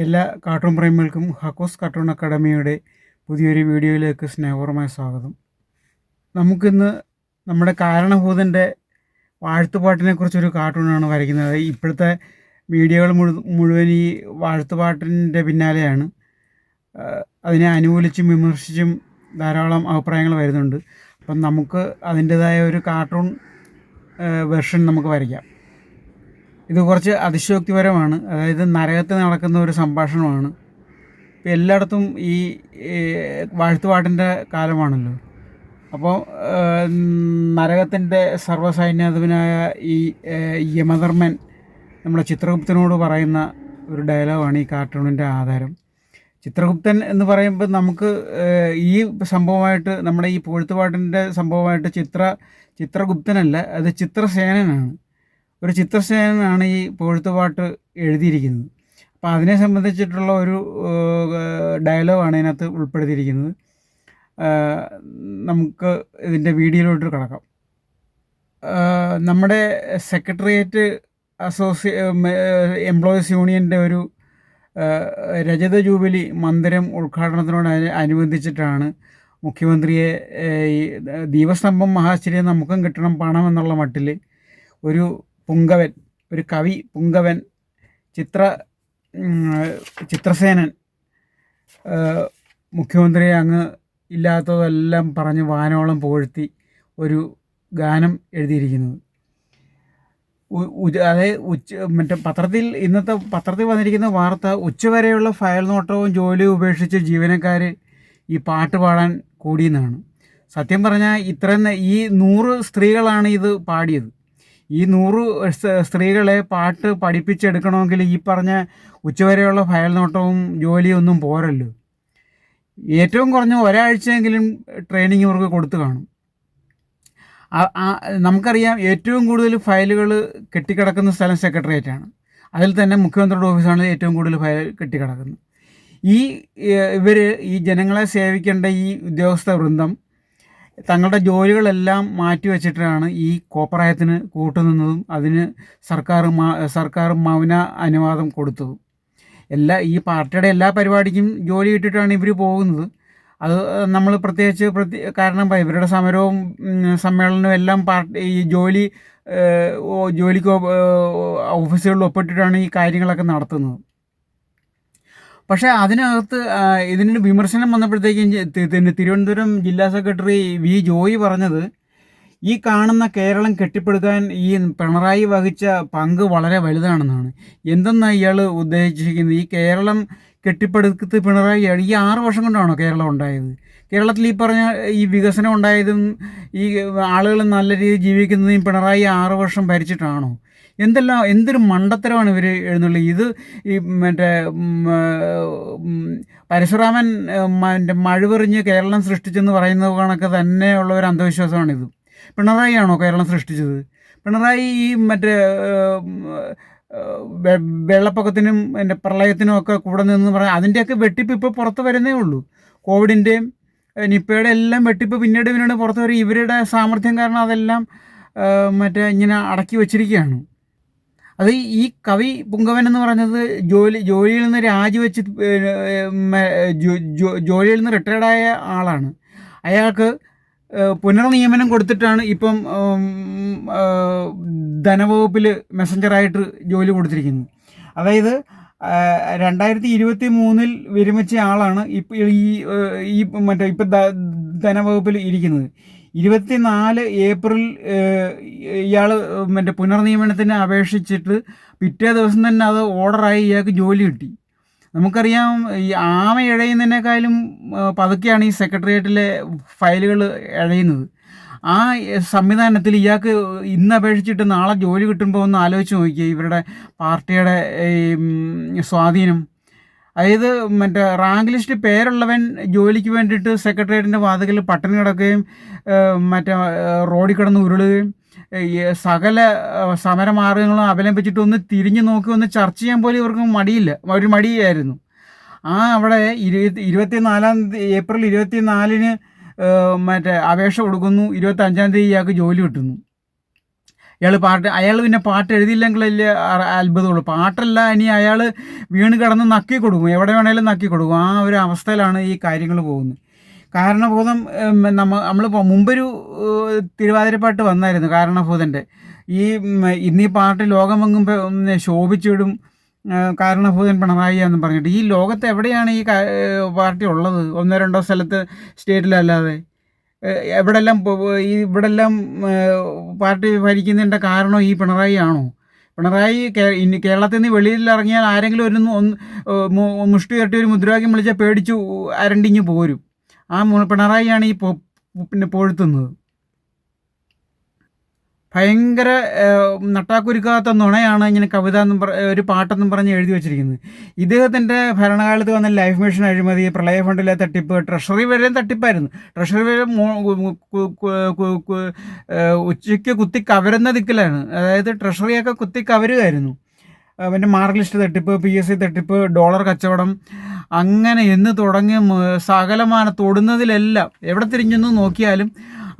എല്ലാ cartoon പ്രേമികൾക്കും ഹക്കോസ് cartoon അക്കാഡമിയുടെ പുതിയൊരു വീഡിയോയിലേക്ക് സ്നേഹപൂർവമായ സ്വാഗതം. നമുക്കിന്ന് നമ്മുടെ കാരണഭൂതൻ്റെ വാഴ്ത്തുപാട്ടിനെക്കുറിച്ചൊരു കാർട്ടൂണാണ് വരയ്ക്കുന്നത്. ഇപ്പോഴത്തെ മീഡിയകൾ മുഴുവൻ ഈ വാഴ്ത്തുപാട്ടിൻ്റെ പിന്നാലെയാണ്. അതിനെ അനുകൂലിച്ചും വിമർശിച്ചും ധാരാളം അഭിപ്രായങ്ങൾ വരുന്നുണ്ട്. അപ്പം നമുക്ക് അതിൻ്റേതായ ഒരു കാർട്ടൂൺ വെർഷൻ നമുക്ക് വരയ്ക്കാം. ഇത് കുറച്ച് അതിശയോക്തിപരമാണ്. അതായത് നരകത്തിൽ നടക്കുന്ന ഒരു സംഭാഷണമാണ്. ഇപ്പം എല്ലായിടത്തും ഈ വാഴ്ത്തുപാട്ടിൻ്റെ കാലമാണല്ലോ. അപ്പോൾ നരകത്തിൻ്റെ സർവ്വസൈന്യാധിപനായ ഈ യമധർമ്മൻ നമ്മുടെ ചിത്രഗുപ്തനോട് പറയുന്ന ഒരു ഡയലോഗാണ് ഈ കാർട്ടൂണിൻ്റെ ആധാരം. ചിത്രഗുപ്തൻ എന്ന് പറയുമ്പോൾ നമുക്ക് ഈ സംഭവമായിട്ട് നമ്മുടെ ഈ പൊഴുത്തുപാട്ടിൻ്റെ സംഭവമായിട്ട് ചിത്രഗുപ്തനല്ല, അത് ചിത്രസേനനാണ്. ഒരു ചിത്രസേനനാണ് ഈ പൊഴുത്തുപാട്ട് എഴുതിയിരിക്കുന്നത്. അപ്പോൾ അതിനെ സംബന്ധിച്ചിട്ടുള്ള ഒരു ഡയലോഗാണ് ഇതിനകത്ത് ഉൾപ്പെടുത്തിയിരിക്കുന്നത്. നമുക്ക് ഇതിൻ്റെ വീഡിയോയിലോട്ട് കിടക്കാം. നമ്മുടെ സെക്രട്ടേറിയറ്റ് എംപ്ലോയീസ് യൂണിയൻ്റെ ഒരു രജത ജൂബിലി മന്ദിരം ഉദ്ഘാടനത്തിനോട് അനുബന്ധിച്ചിട്ടാണ് മുഖ്യമന്ത്രിയെ ഈ ദീപസ്തംഭം മഹാശ്ചര്യം നമുക്കും കിട്ടണം പണം എന്നുള്ള മട്ടിൽ ഒരു പുങ്കവൻ, ഒരു കവി പുങ്കവൻ, ചിത്രസേനൻ മുഖ്യമന്ത്രിയെ അങ്ങ് ഇല്ലാത്തതെല്ലാം പറഞ്ഞ് വാനോളം പുകഴ്ത്തി ഒരു ഗാനം എഴുതിയിരിക്കുന്നത്. അതായത് ഇന്നത്തെ പത്രത്തിൽ വന്നിരിക്കുന്ന വാർത്ത, ഉച്ചവരെയുള്ള ഫയൽ നോട്ടവും ജോലിയും ഉപേക്ഷിച്ച് ജീവനക്കാർ ഈ പാട്ട് പാടാൻ കൂടിയെന്നാണ്. സത്യം പറഞ്ഞാൽ ഈ 100 സ്ത്രീകളാണ് ഇത് പാടിയത്. ഈ 100 സ്ത്രീകളെ പാട്ട് പഠിപ്പിച്ചെടുക്കണമെങ്കിൽ ഈ പറഞ്ഞ ഉച്ചവരെയുള്ള ഫയൽ നോട്ടവും ജോലിയും ഒന്നും പോരല്ലോ. ഏറ്റവും കുറഞ്ഞ ഒരാഴ്ചയെങ്കിലും ട്രെയിനിങ് ഇവർക്ക് കൊടുത്തു കാണും. നമുക്കറിയാം, ഏറ്റവും കൂടുതൽ ഫയലുകൾ കെട്ടിക്കിടക്കുന്ന സ്ഥലം സെക്രട്ടേറിയറ്റാണ്. അതിൽ തന്നെ മുഖ്യമന്ത്രിയുടെ ഓഫീസാണ് ഏറ്റവും കൂടുതൽ ഫയൽ കെട്ടിക്കിടക്കുന്നത്. ഈ ജനങ്ങളെ സേവിക്കേണ്ട ഈ ഉദ്യോഗസ്ഥ വൃന്ദം തങ്ങളുടെ ജോലികളെല്ലാം മാറ്റിവെച്ചിട്ടാണ് ഈ കോപ്രായത്തിന് കൂട്ടുനിന്നതും അതിന് സർക്കാർ മൗന അനുവാദം കൊടുത്തതും. ഈ പാർട്ടിയുടെ എല്ലാ പരിപാടിക്കും ജോലി കിട്ടിയിട്ടാണ് ഇവർ പോകുന്നത്. അത് നമ്മൾ കാരണം ഇവരുടെ സമരവും സമ്മേളനവും എല്ലാം ഈ ജോലിക്ക് ഓഫീസുകളിൽ ഒപ്പിട്ടിട്ടാണ് ഈ കാര്യങ്ങളൊക്കെ നടത്തുന്നത്. പക്ഷേ അതിനകത്ത് ഇതിന് വിമർശനം വന്നപ്പോഴത്തേക്കും തിരുവനന്തപുരം ജില്ലാ സെക്രട്ടറി വി ജോയി പറഞ്ഞത്, ഈ കാണുന്ന കേരളം കെട്ടിപ്പടുക്കാൻ ഈ പിണറായി വഹിച്ച പങ്ക് വളരെ വലുതാണെന്നാണ്. എന്തെന്നാണ് ഇയാൾ ഉദ്ദേശിച്ചിരിക്കുന്നത്? ഈ കേരളം കെട്ടിപ്പടുത്ത് പിണറായി ഈ 6 വർഷം കൊണ്ടാണോ കേരളം ഉണ്ടായത്? കേരളത്തിൽ ഈ പറഞ്ഞ ഈ വികസനം ഉണ്ടായതും ഈ ആളുകൾ നല്ല രീതിയിൽ ജീവിക്കുന്നതും പിണറായി 6 വർഷം ഭരിച്ചിട്ടാണോ? എന്തൊരു മണ്ടത്തരമാണ് ഇവർ എഴുന്നള്ളി. ഇത് ഈ പരശുറാമൻ മഴവെറിഞ്ഞ് കേരളം സൃഷ്ടിച്ചെന്ന് പറയുന്നത് കണക്ക് തന്നെയുള്ള ഒരു അന്ധവിശ്വാസമാണിത്. പിണറായി ആണോ കേരളം സൃഷ്ടിച്ചത്? പിണറായി ഈ വെള്ളപ്പൊക്കത്തിനും പ്രളയത്തിനും ഒക്കെ കൂടെ നിന്ന് പറയാം. അതിൻ്റെയൊക്കെ വെട്ടിപ്പ് ഇപ്പോൾ പുറത്ത് വരുന്നേ ഉള്ളൂ. കോവിഡിൻ്റെയും നിപ്പയുടെ എല്ലാം വെട്ടിപ്പ് പിന്നീട് പുറത്ത് വരും. ഇവരുടെ സാമർഥ്യം കാരണം അതെല്ലാം ഇങ്ങനെ അടക്കി വച്ചിരിക്കുകയാണ്. അത് ഈ കവി പുങ്കവൻ എന്ന് പറഞ്ഞത് ജോലിയിൽ നിന്ന് രാജിവെച്ച് ജോലിയിൽ നിന്ന് റിട്ടയർഡായ ആളാണ്. അയാൾക്ക് പുനർനിയമനം കൊടുത്തിട്ടാണ് ഇപ്പം ധനവകുപ്പിൽ മെസ്സഞ്ചറായിട്ട് ജോലി കൊടുത്തിരിക്കുന്നത്. അതായത് 2023 വിരമിച്ച ആളാണ് ഇപ്പം ധനവകുപ്പിൽ ഇരിക്കുന്നത്. 24 ഏപ്രിൽ ഇയാൾ പുനർനിയമനത്തിന് അപേക്ഷിച്ചിട്ട് പിറ്റേ ദിവസം തന്നെ അത് ഓർഡറായി ഇയാൾക്ക് ജോലി കിട്ടി. നമുക്കറിയാം, ഈ ആമ ഇഴയുന്നതിനേക്കാളും പതുക്കെയാണ് ഈ സെക്രട്ടേറിയറ്റിലെ ഫയലുകൾ ഇഴയുന്നത്. ആ സംവിധാനത്തിൽ ഇയാൾക്ക് ഇന്ന് അപേക്ഷിച്ചിട്ട് നാളെ ജോലി കിട്ടുമ്പോൾ ഒന്ന് ആലോചിച്ച് നോക്കിയേ ഇവരുടെ പാർട്ടിയുടെ സ്വാധീനം. അതായത് റാങ്ക് ലിസ്റ്റ് പേരുള്ളവൻ ജോലിക്ക് വേണ്ടിയിട്ട് സെക്രട്ടേറിയറ്റിൻ്റെ വാതിക്കൽ പട്ടിണി കിടക്കുകയും റോഡിൽ കിടന്ന് ഉരുളുകയും സകല സമരമാർഗങ്ങളും അവലംബിച്ചിട്ട് ഒന്ന് തിരിഞ്ഞു നോക്കി ഒന്ന് ചർച്ച ചെയ്യാൻ പോലും ഇവർക്ക് മടിയായിരുന്നു. അവിടെ 24 ഏപ്രിൽ 24 അപേക്ഷ കൊടുക്കുന്നു. 25 ഇയാൾക്ക് ജോലി കിട്ടുന്നു. അയാൾ പിന്നെ പാട്ട് എഴുതിയില്ലെങ്കിലല്ലേ അത്ഭുതമുള്ളൂ. പാട്ടല്ല, ഇനി അയാൾ വീണ് കിടന്ന് നക്കി കൊടുക്കും, എവിടെ വേണേലും നക്കി കൊടുക്കും. ആ ഒരു അവസ്ഥയിലാണ് ഈ കാര്യങ്ങൾ പോകുന്നത്. കാരണഭൂതം നമ്മൾ മുമ്പൊരു തിരുവാതിരപ്പാട്ട് വന്നായിരുന്നു കാരണഭൂതൻ്റെ. ഇന്നീ പാട്ട് ലോകമെങ്ങും ശോഭിച്ചിടും കാരണഭൂതൻ പിണറായിയാന്ന് പറഞ്ഞിട്ട്. ഈ ലോകത്ത് എവിടെയാണ് ഈ പാർട്ടി ഉള്ളത്? 1-2 സ്ഥലത്ത്, സ്റ്റേറ്റിലല്ലാതെ. എവിടെല്ലാം ഇവിടെല്ലാം പാർട്ടി ഭരിക്കുന്നതിൻ്റെ കാരണം ഈ പിണറായി ആണോ? പിണറായി കേരളത്തിൽ നിന്ന് വെളിയിൽ ഇറങ്ങിയാൽ ആരെങ്കിലും മുഷ്ടി കെട്ടി ഒരു മുദ്രാവാക്യം വിളിച്ചാൽ പേടിച്ചു അരണ്ടിഞ്ഞ് പോരും. ആ പിണറായിയാണ് ഈ പിന്നെ പൊഴുത്തുന്നത്. ഭയങ്കര നട്ടാക്കുരുക്കാത്ത നുണയാണ് ഇങ്ങനെ കവിത എന്നും ഒരു പാട്ടെന്നും പറഞ്ഞ് എഴുതി വച്ചിരിക്കുന്നത്. ഇദ്ദേഹത്തിൻ്റെ ഭരണകാലത്ത് വന്ന ലൈഫ് മിഷൻ അഴിമതി, പ്രളയ ഫണ്ടിലെ തട്ടിപ്പ്, ട്രഷറി വരെ തട്ടിപ്പായിരുന്നു. ട്രഷറി വരെ ഉച്ചയ്ക്ക് കുത്തി കവരുന്ന ദിക്കിലാണ്. അതായത് ട്രഷറിയൊക്കെ കുത്തി കവരുമായിരുന്നു. പിന്നെ മാർക്ക് ലിസ്റ്റ് തട്ടിപ്പ്, PSC തട്ടിപ്പ്, ഡോളർ കച്ചവടം, അങ്ങനെ എന്ന് തുടങ്ങി സകലമാന തൊടുന്നതിലെല്ലാം എവിടെ തിരിഞ്ഞെന്ന് നോക്കിയാലും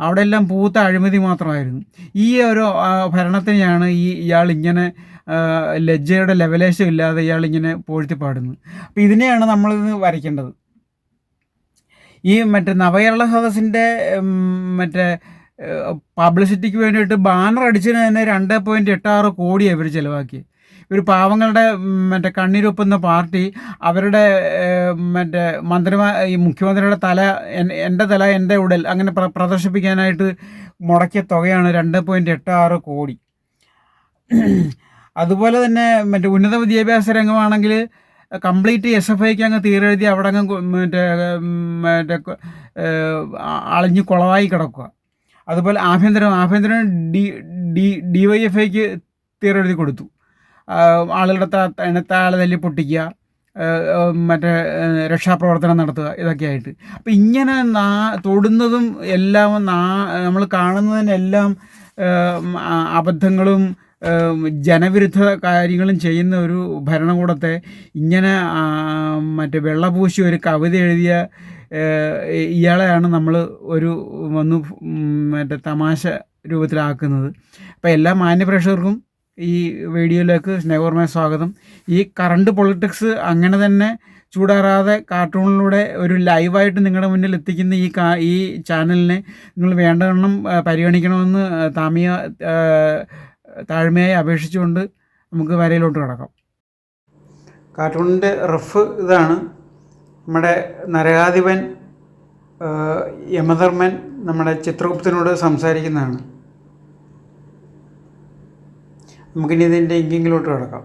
അവിടെ എല്ലാം പൂത്ത അഴിമതി മാത്രമായിരുന്നു. ഈ ഒരു ഭരണത്തിനെയാണ് ഇയാളിങ്ങനെ ലജ്ജയുടെ ലെവലേശം ഇല്ലാതെ ഇയാളിങ്ങനെ പോഴ്ത്തിപ്പാടുന്നത്. അപ്പോൾ ഇതിനെയാണ് നമ്മളിന്ന് വരയ്ക്കേണ്ടത്. ഈ നവകേരള സദസ്സിൻ്റെ പബ്ലിസിറ്റിക്ക് വേണ്ടിയിട്ട് ബാനർ അടിച്ചതിന് തന്നെ 2.86 കോടിയാണ് ഇവർ ചിലവാക്കിയത്. ഒരു പാവങ്ങളുടെ കണ്ണീരൊപ്പുന്ന പാർട്ടി അവരുടെ ഈ മുഖ്യമന്ത്രിയുടെ തല, എൻ്റെ തല എൻ്റെ ഉടൽ, അങ്ങനെ പ്രദർശിപ്പിക്കാനായിട്ട് മുടക്കിയ തുകയാണ് 2.86 കോടി. അതുപോലെ തന്നെ ഉന്നത വിദ്യാഭ്യാസ രംഗമാണെങ്കിൽ കംപ്ലീറ്റ് SFIക്ക് അങ്ങ് തീരെഴുതി അവിടെ അങ്ങ് അളിഞ്ഞ് കുളവായി കിടക്കുക. അതുപോലെ ആഭ്യന്തരം DYFIക്ക് തീരെഴുതി കൊടുത്തു. ആളുകളുടെ താഴെ തല്ലി പൊട്ടിക്കുക, രക്ഷാപ്രവർത്തനം നടത്തുക, ഇതൊക്കെയായിട്ട്. അപ്പോൾ ഇങ്ങനെ തൊടുന്നതും എല്ലാം നമ്മൾ കാണുന്നതിനെല്ലാം അബദ്ധങ്ങളും ജനവിരുദ്ധ കാര്യങ്ങളും ചെയ്യുന്ന ഒരു ഭരണകൂടത്തെ ഇങ്ങനെ വെള്ളപൂശി ഒരു കവിത എഴുതിയ ഇയാളെയാണ് നമ്മൾ തമാശ രൂപത്തിലാക്കുന്നത്. അപ്പോൾ എല്ലാ മാന്യപ്രേക്ഷകർക്കും ഈ വീഡിയോയിലേക്ക് സ്നേഹപൂർവ്വമായ സ്വാഗതം. ഈ കറണ്ട് പൊളിറ്റിക്സ് അങ്ങനെ തന്നെ ചൂടാറാതെ കാർട്ടൂണിലൂടെ ഒരു ലൈവായിട്ട് നിങ്ങളുടെ മുന്നിൽ എത്തിക്കുന്ന ഈ ചാനലിനെ നിങ്ങൾ വേണ്ടവണ്ണം പരിഗണിക്കണമെന്ന് താഴ്മയായി അപേക്ഷിച്ചുകൊണ്ട് നമുക്ക് വരയിലോട്ട് കിടക്കാം. കാർട്ടൂണിൻ്റെ റഫ് ഇതാണ്. നമ്മുടെ നരകാധിപൻ യമധർമ്മൻ നമ്മുടെ ചിത്രഗുപ്തനോട് സംസാരിക്കുന്നതാണ്. നമുക്കിനി ഇതിൻ്റെ ഇങ്കിങ്ങിലോട്ട് കിടക്കാം.